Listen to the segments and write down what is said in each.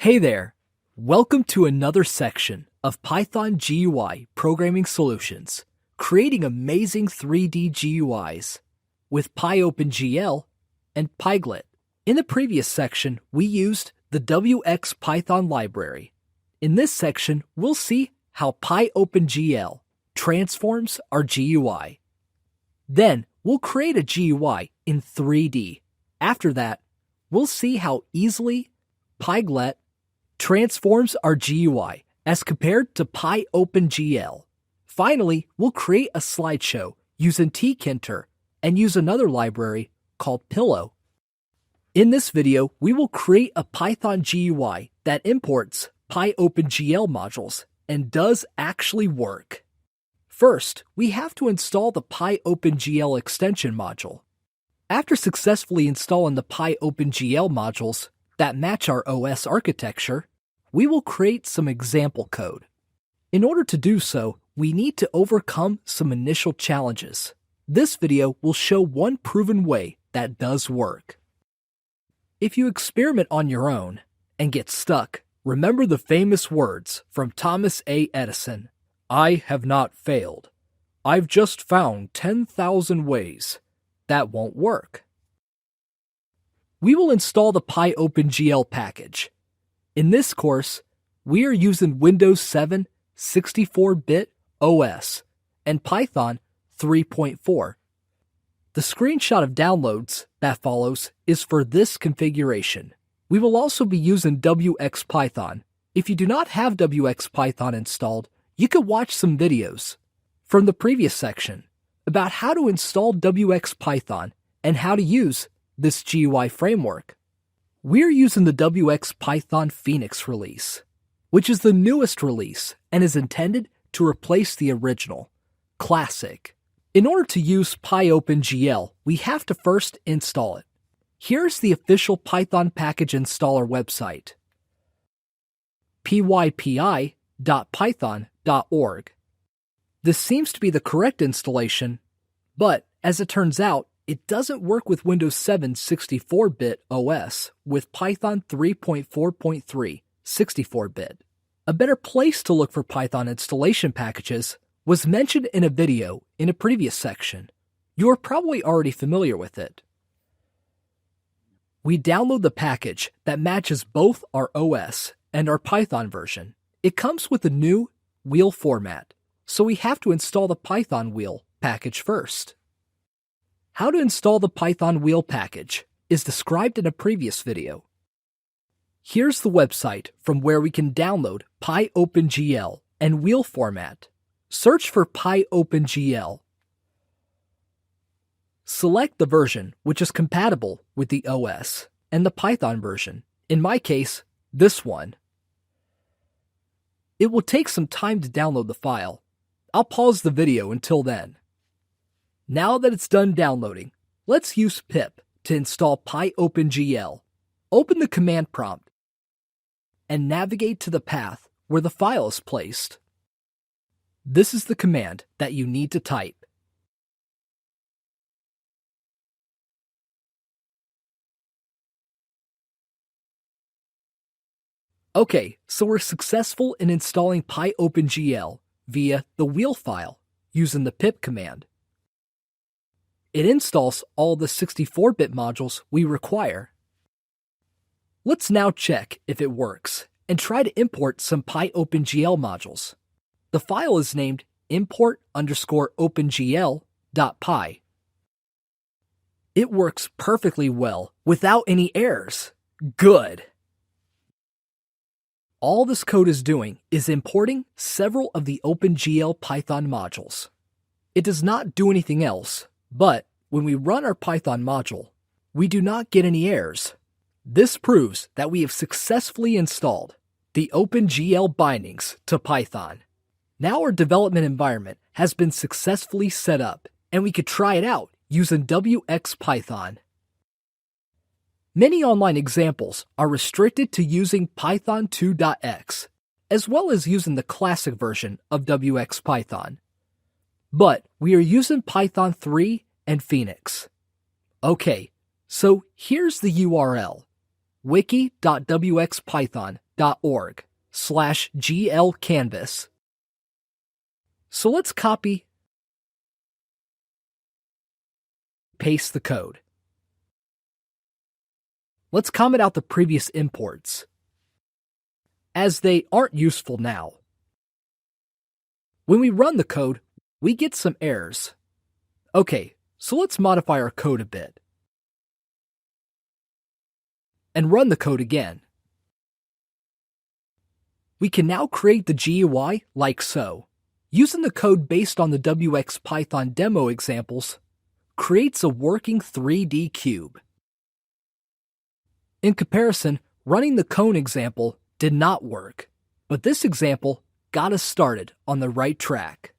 Hey there! Welcome to another section of Python GUI Programming Solutions, creating amazing 3D GUIs with PyOpenGL and Pyglit. In the previous section, we used the WX-Python library. In this section, we'll see how PyOpenGL transforms our GUI. Then, we'll create a GUI in 3D. After that, we'll see how easily Pyglit transforms our GUI as compared to PyOpenGL. Finally, we'll create a slideshow using tkinter and use another library called Pillow. In this video, we will create a Python GUI that imports PyOpenGL modules and does actually work. First, we have to install the PyOpenGL extension module. After successfully installing the PyOpenGL modules that match our OS architecture, we will create some example code. In order to do so, we need to overcome some initial challenges. This video will show one proven way that does work. If you experiment on your own and get stuck, remember the famous words from Thomas A. Edison: "I have not failed. I've just found 10,000 ways." That won't work. We will install the PyOpenGL package. In this course, we are using Windows 7 64-bit OS and Python 3.4. The screenshot of downloads that follows is for this configuration. We will also be using WX-Python. If you do not have WX-Python installed, you can watch some videos from the previous section about how to install WX-Python and how to use this GUI framework. We're using the WX-Python Phoenix release, which is the newest release and is intended to replace the original, Classic. In order to use PyOpenGL, we have to first install it. Here's the official Python package installer website, pypi.python.org. This seems to be the correct installation, but as it turns out, it doesn't work with Windows 7 64-bit OS with Python 3.4.3 64-bit. A better place to look for Python installation packages was mentioned in a video in a previous section. You are probably already familiar with it. We download the package that matches both our OS and our Python version. It comes with a new wheel format, so we have to install the Python wheel package first. How to install the Python wheel package is described in a previous video. Here's the website from where we can download PyOpenGL and wheel format. Search for PyOpenGL. Select the version which is compatible with the OS and the Python version. In my case, this one. It will take some time to download the file. I'll pause the video until then. Now that it's done downloading, let's use pip to install PyOpenGL. Open the command prompt and navigate to the path where the file is placed. This is the command that you need to type. Okay, so we're successful in installing PyOpenGL via the wheel file using the pip command. It installs all the 64-bit modules we require. Let's now check if it works and try to import some PyOpenGL modules. The file is named import_opengl.py. It works perfectly well without any errors. Good! All this code is doing is importing several of the OpenGL Python modules. It does not do anything else. But when we run our Python module, we do not get any errors. This proves that we have successfully installed the OpenGL bindings to Python. Now our development environment has been successfully set up, and we could try it out using WX-Python. Many online examples are restricted to using Python 2.x, as well as using the classic version of WX-Python. But we are using Python 3 and Phoenix. Okay, so here's the URL, wiki.wxpython.org. python.org/glcanvas. So let's copy, paste the code. Let's comment out the previous imports, as they aren't useful now. When we run the code, we get some errors. Okay, so let's modify our code a bit and run the code again. We can now create the GUI like so. Using the code based on the WX Python demo examples creates a working 3D cube. In comparison, running the cone example did not work, but this example got us started on the right track.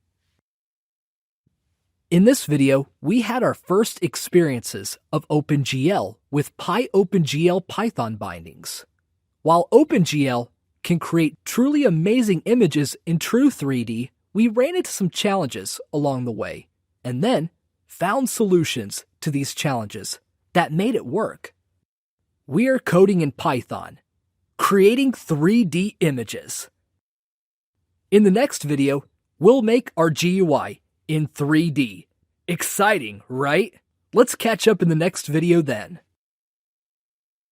In this video, we had our first experiences of OpenGL with PyOpenGL Python bindings. While OpenGL can create truly amazing images in true 3D, we ran into some challenges along the way, and then found solutions to these challenges that made it work. We are coding in Python, creating 3D images. In the next video, we'll make our GUI in 3D. Exciting, right? Let's catch up in the next video then.